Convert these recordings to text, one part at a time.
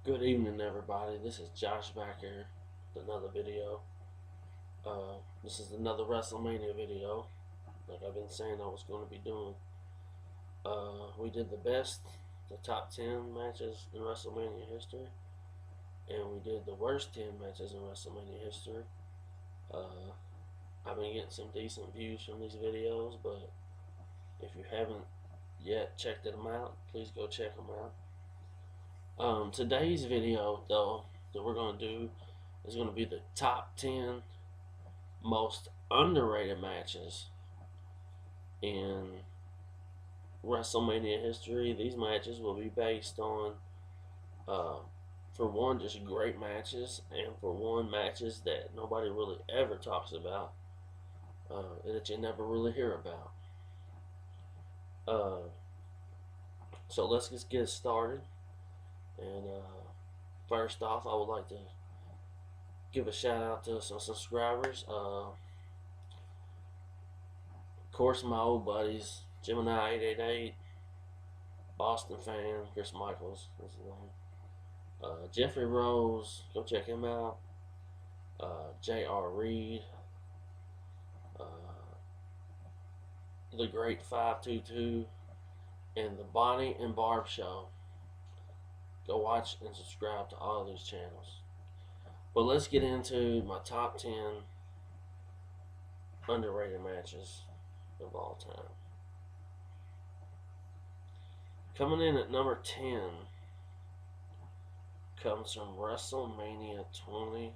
Good evening, everybody. This is Josh back here with another video. This is another WrestleMania video, like I've been saying I was going to be doing. We did the top 10 matches in WrestleMania history, and we did the worst 10 matches in WrestleMania history. Uh, I've been getting some decent views from these videos, but if you haven't yet checked them out, please go check them out. Today's video, though, that we're going to do is going to be the top 10 most underrated matches in WrestleMania history. These matches will be based on, uh, for one, just great matches, and for one, matches that nobody really ever talks about, that you never really hear about. Uh, so let's just get started. And first off, I would like to give a shout out to some subscribers. Of course, my old buddies, Gemini888, Boston fan, Chris Michaels, that's his name. Jeffrey Rose, go check him out. J.R. Reed, uh, the Great 522, and the Bonnie and Barb Show. Go watch and subscribe to all of these channels. But let's get into my top 10 underrated matches of all time. Coming in at number 10 comes from WrestleMania 20.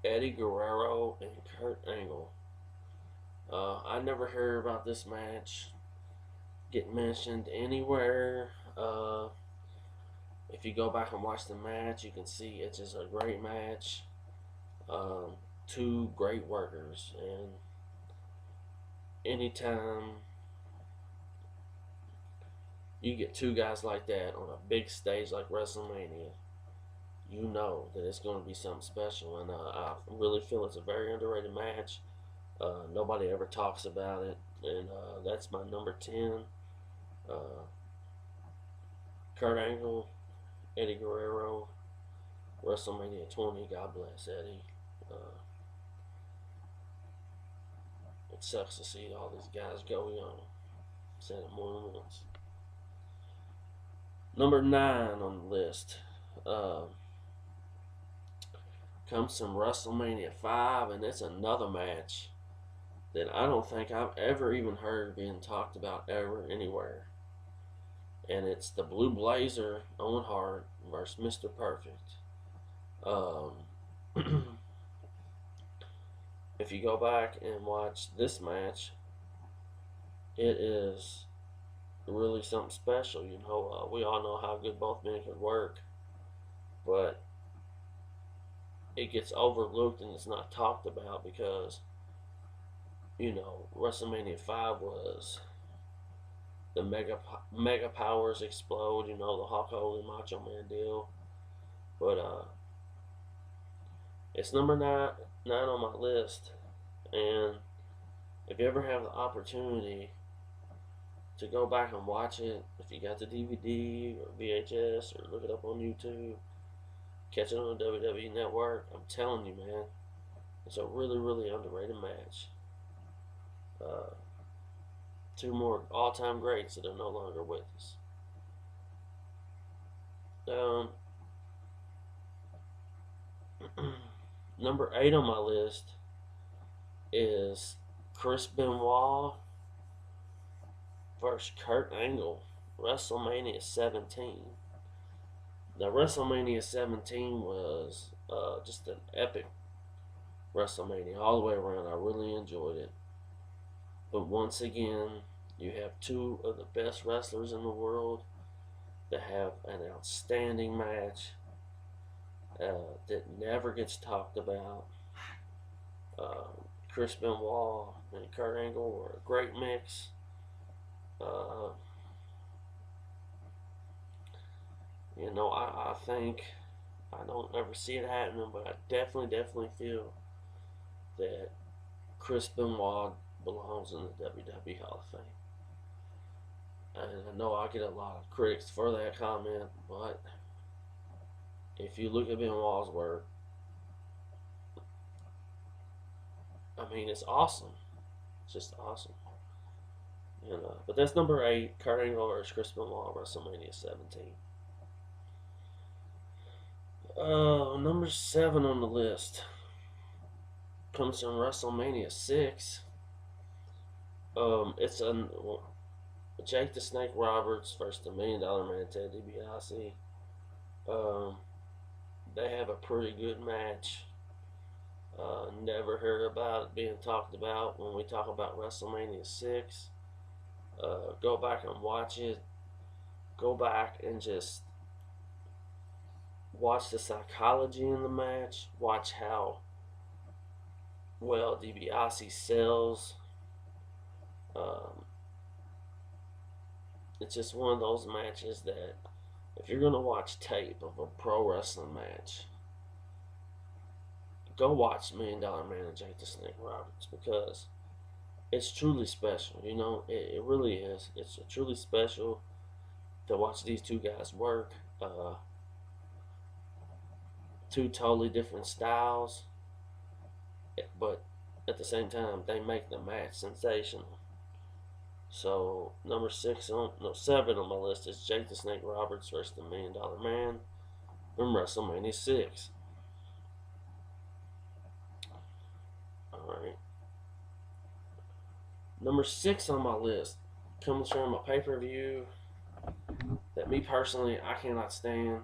Eddie Guerrero and Kurt Angle. I never heard about this match get mentioned anywhere. If you go back and watch the match, you can see it's just a great match. Two great workers, and anytime you get two guys like that on a big stage like WrestleMania, you know that it's going to be something special. And I really feel it's a very underrated match. Nobody ever talks about it, and that's my number 10. Kurt Angle, Eddie Guerrero, WrestleMania 20. God bless Eddie. It sucks to see all these guys go young. Said it more than once. Number 9 on the list comes from WrestleMania 5, and it's another match that I don't think I've ever even heard being talked about ever anywhere. And it's the Blue Blazer, Owen Hart, versus Mr. Perfect. If you go back and watch this match, it is really something special. We all know how good both men can work, but it gets overlooked and it's not talked about because, WrestleMania 5 was the mega powers explode, the Hulk Hogan Macho Man deal. But it's number nine on my list, and if you ever have the opportunity to go back and watch it, if you got the DVD or VHS or look it up on YouTube, catch it on the WWE Network, I'm telling you, man, it's a really, really underrated match. Two more all-time greats that are no longer with us. Number 8 on my list is Chris Benoit versus Kurt Angle, WrestleMania 17. Now, WrestleMania 17 was just an epic WrestleMania all the way around. I really enjoyed it. But once again, you have two of the best wrestlers in the world that have an outstanding match that never gets talked about. Chris Benoit and Kurt Angle were a great mix. I think I don't ever see it happening, but I definitely feel that Chris Benoit belongs in the WWE Hall of Fame. And I know I get a lot of critics for that comment, but if you look at Benoit's work, I mean, it's awesome. It's just awesome. But that's number 8, Kurt Angle versus Chris Benoit, WrestleMania 17. Number 7 on the list comes from WrestleMania 6. It's a Jake the Snake Roberts versus the $1 Million Man Ted DiBiase. Um, they have a pretty good match. Never heard about it being talked about when we talk about WrestleMania 6. Go back and watch it. Go back and just watch the psychology in the match. Watch how well DiBiase sells. Um, it's just one of those matches that if you're going to watch tape of a pro wrestling match, go watch $1 Million Man and Jake the Snake Roberts, because it's truly special. It really is. It's truly special to watch these two guys work. Two totally different styles, but at the same time, they make the match sensational. So number 7 on my list is Jake the Snake Roberts versus the $1 Million Man from WrestleMania 6. All right. Number 6 on my list comes from a pay-per-view that me personally I cannot stand.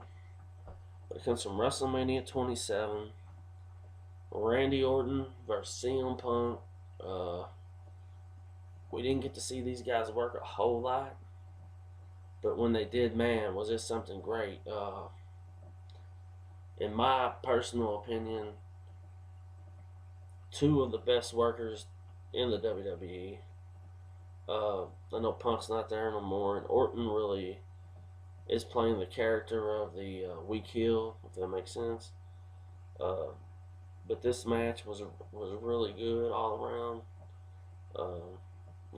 But it comes from WrestleMania 27. Randy Orton versus CM Punk. We didn't get to see these guys work a whole lot, but when they did, man, was this something great. In my personal opinion, two of the best workers in the WWE. I know Punk's not there no more, and Orton really is playing the character of the weak heel, if that makes sense. Uh, but this match was really good all around.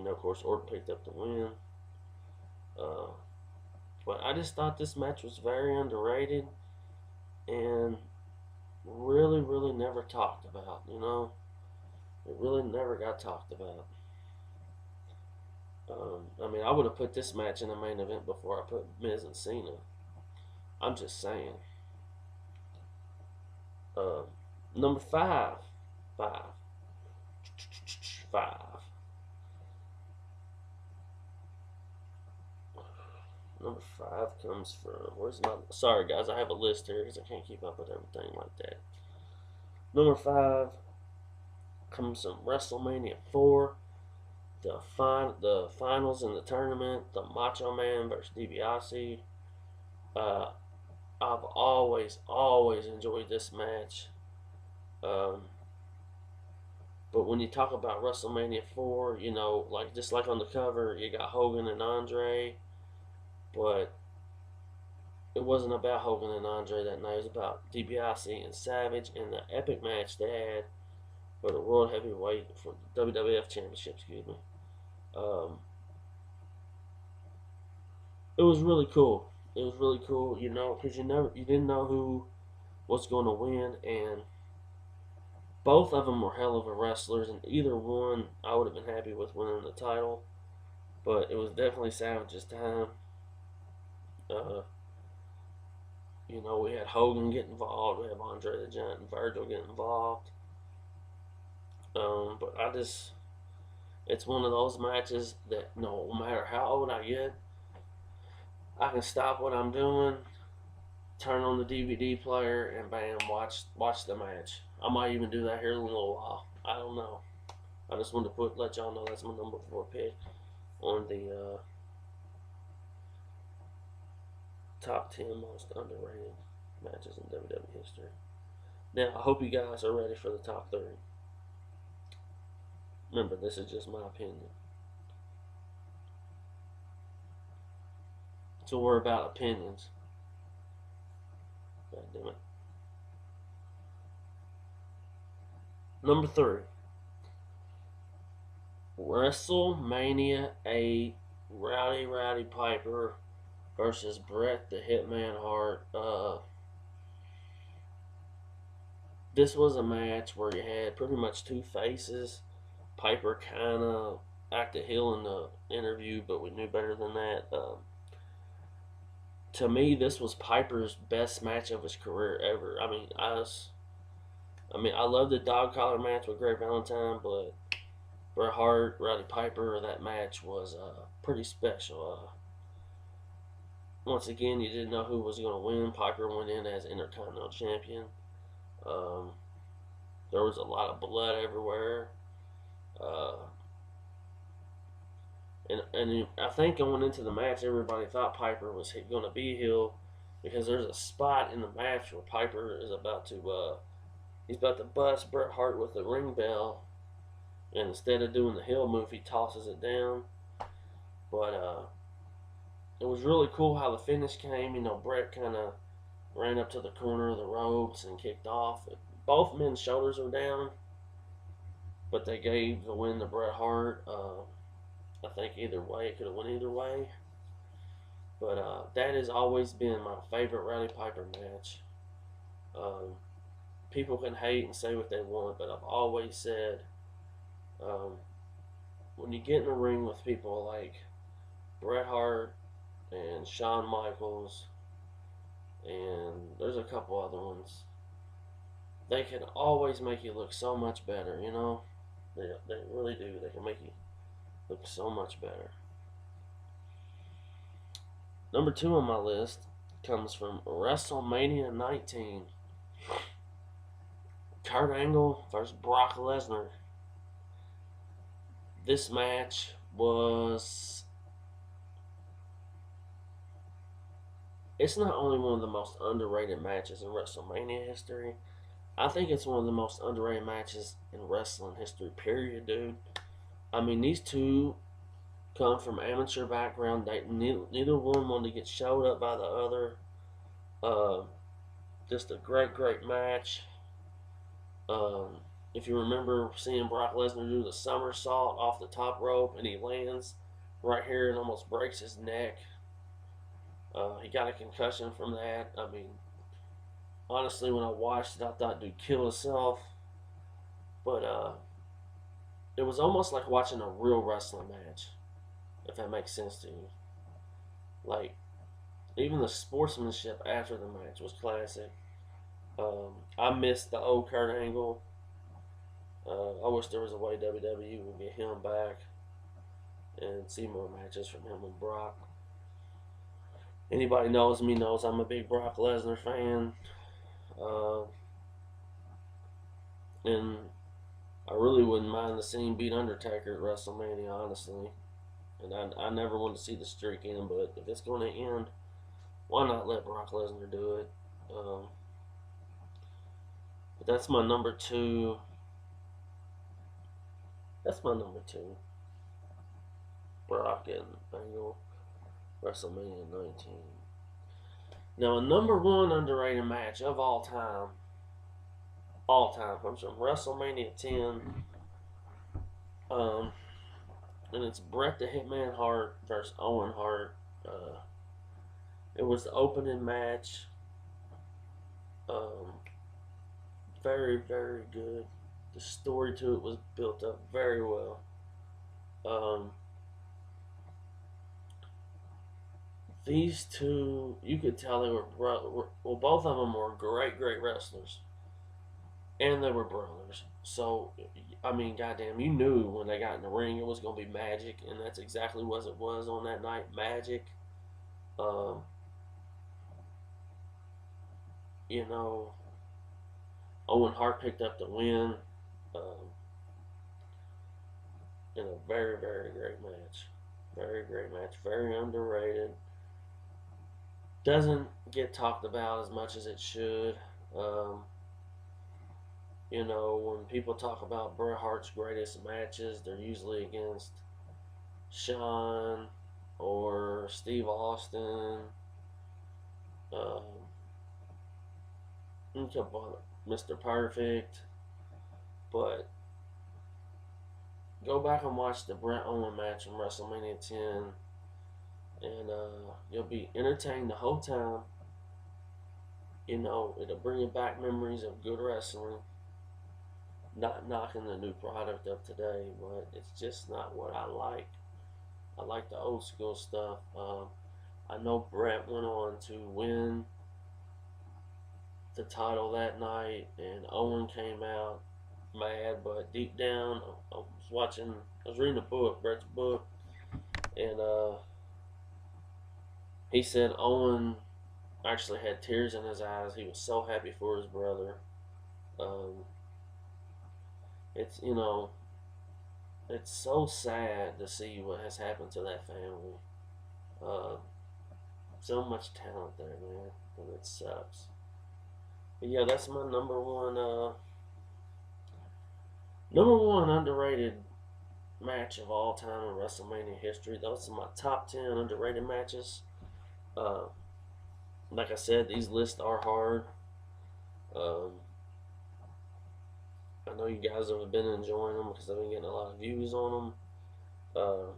Of course, Orton picked up the win. Uh, but I just thought this match was very underrated and really, really never talked about. It really never got talked about. I would have put this match in the main event before I put Miz and Cena. I'm just saying. Uh, number 5. 5. 5. Number 5 comes from. Where's my. Sorry, guys, I have a list here because I can't keep up with everything like that. Number 5 comes from WrestleMania 4. The finals in the tournament, the Macho Man versus DiBiase. I've always enjoyed this match. But when you talk about WrestleMania 4, just like on the cover, you got Hogan and Andre, but it wasn't about Hogan and Andre that night. It was about DiBiase and Savage and the epic match they had for the World Heavyweight for the WWF Championship. Excuse me. It was really cool. It was really cool, because you didn't know who was going to win, and both of them were hell of a wrestlers, and either one I would have been happy with winning the title, but it was definitely Savage's time. We had Hogan get involved, we have Andre the Giant and Virgil get involved. But it's one of those matches that no matter how old I get, I can stop what I'm doing, turn on the DVD player, and bam, watch the match. I might even do that here in a little while. I don't know. I just wanted to let y'all know that's my number 4 pick on the top 10 most underrated matches in WWE history. Now, I hope you guys are ready for the top 3. Remember, this is just my opinion. So we're about opinions. God damn it. Number 3. WrestleMania 8 Rowdy Piper versus Bret the Hitman Hart. This was a match where you had pretty much two faces. Piper kind of acted heel in the interview, but we knew better than that. To me, this was Piper's best match of his career ever. I love the dog collar match with Greg Valentine, but Bret Hart, Roddy Piper, that match was pretty special. Once again, you didn't know who was going to win. Piper went in as Intercontinental Champion. Um, there was a lot of blood everywhere. Uh, and I think going into the match, everybody thought Piper was going to be heel because there's a spot in the match where Piper is about to he's about to bust Bret Hart with the ring bell, and instead of doing the heel move, he tosses it down. But it was really cool how the finish came. You know, Bret kind of ran up to the corner of the ropes and kicked off. Both men's shoulders were down, but they gave the win to Bret Hart. I think either way, it could have went either way. But that has always been my favorite Rowdy Piper match. Um, People can hate and say what they want, but I've always said um, when you get in a ring with people like Bret Hart and Shawn Michaels, and there's a couple other ones, they can always make you look so much better, you know? They really do. They can make you look so much better. Number two on my list comes from WrestleMania 19. Kurt Angle versus Brock Lesnar. This match was. It's not only one of the most underrated matches in WrestleMania history, I think it's one of the most underrated matches in wrestling history, period, dude. I mean, these two come from amateur background. Neither one wanted to get showed up by the other. Uh, just a great match. Um, if you remember seeing Brock Lesnar do the somersault off the top rope and he lands right here and almost breaks his neck. He got a concussion from that. I mean, honestly, when I watched it, I thought dude killed himself. But it was almost like watching a real wrestling match, if that makes sense to you. Like, even the sportsmanship after the match was classic. I missed the old Kurt Angle. I wish there was a way WWE would get him back and see more matches from him and Brock. Anybody knows me knows I'm a big Brock Lesnar fan. Uh, and I really wouldn't mind the scene beat Undertaker at WrestleMania, honestly. And I never want to see the streak end, but if it's going to end, why not let Brock Lesnar do it? But that's my number two. That's my number two. Brock and Angle, WrestleMania 19. Now, a number one underrated match of all time, comes from WrestleMania 10. Um, and it's Bret the Hitman Hart versus Owen Hart. It was the opening match. Um, very good. The story to it was built up very well. Um, these two, you could tell they were well. Both of them were great wrestlers, and they were brothers. So, I mean, goddamn, you knew when they got in the ring it was gonna be magic, and that's exactly what it was on that night. Magic. Um, you know, Owen Hart picked up the win in a very great match. Very great match. Very underrated. Doesn't get talked about as much as it should. Um, when people talk about Bret Hart's greatest matches, they're usually against Shawn or Steve Austin. Um, Mr. Perfect. But go back and watch the Bret Owen match from WrestleMania 10. and you'll be entertained the whole time. You know, it'll bring you back memories of good wrestling. Not knocking the new product of today, but it's just not what I like. I like the old school stuff. I know Brett went on to win the title that night, and Owen came out mad, but deep down, I was reading a book, Brett's book, and he said Owen actually had tears in his eyes. He was so happy for his brother. Um, it's it's so sad to see what has happened to that family. Uh, so much talent there, man, and it sucks. But yeah, that's my number one underrated match of all time in WrestleMania history. Those are my top 10 underrated matches. Uh, like I said, these lists are hard. Um, I know you guys have been enjoying them because I've been getting a lot of views on them. Uh,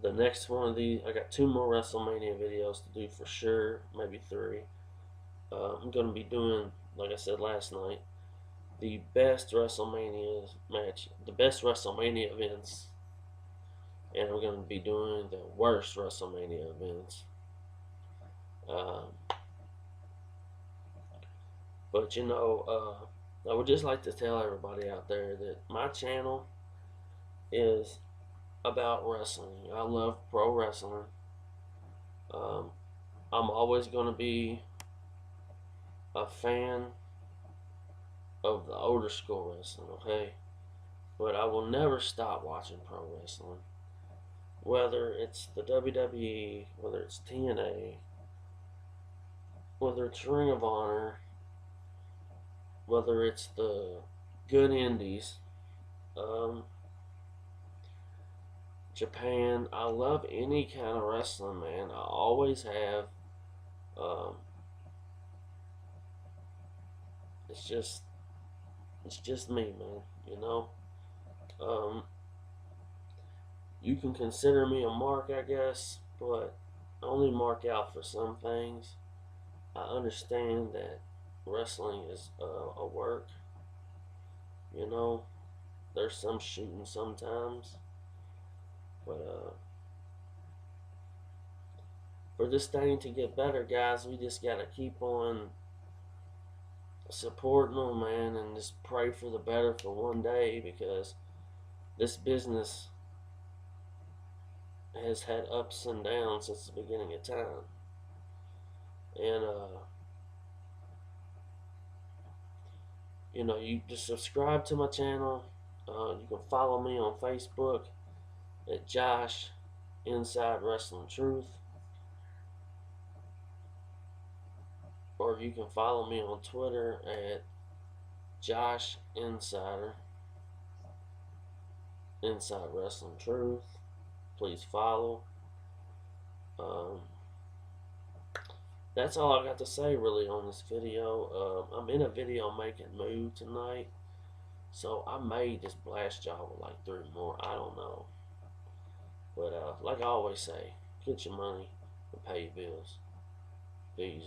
the next one of these, I got two more WrestleMania videos to do for sure, maybe three. I'm going to be doing, like I said last night, the best WrestleMania match, the best WrestleMania events, and I'm going to be doing the worst WrestleMania events. Um, but I would just like to tell everybody out there that my channel is about wrestling. I love pro wrestling. Um, I'm always going to be a fan of the older school wrestling, okay? But I will never stop watching pro wrestling. Whether it's the WWE, whether it's TNA, whether it's Ring of Honor, whether it's the good indies, um, Japan. I love any kind of wrestling, man. I always have. Um, it's just, it's just me, man. Um, you can consider me a mark, I guess, but I only mark out for some things. I understand that wrestling is a work. You know, there's some shooting sometimes, but for this thing to get better, guys, we just gotta keep on supporting them, man, and just pray for the better for one day because this business has had ups and downs since the beginning of time. And you just subscribe to my channel. You can follow me on Facebook at Josh Inside Wrestling Truth, or you can follow me on Twitter at Josh Inside Wrestling Truth. Please follow. Um, that's all I got to say really on this video. I'm in a video making mood tonight, so I may just blast y'all with like 3 more. I don't know. But like I always say, get your money and pay your bills. Peace.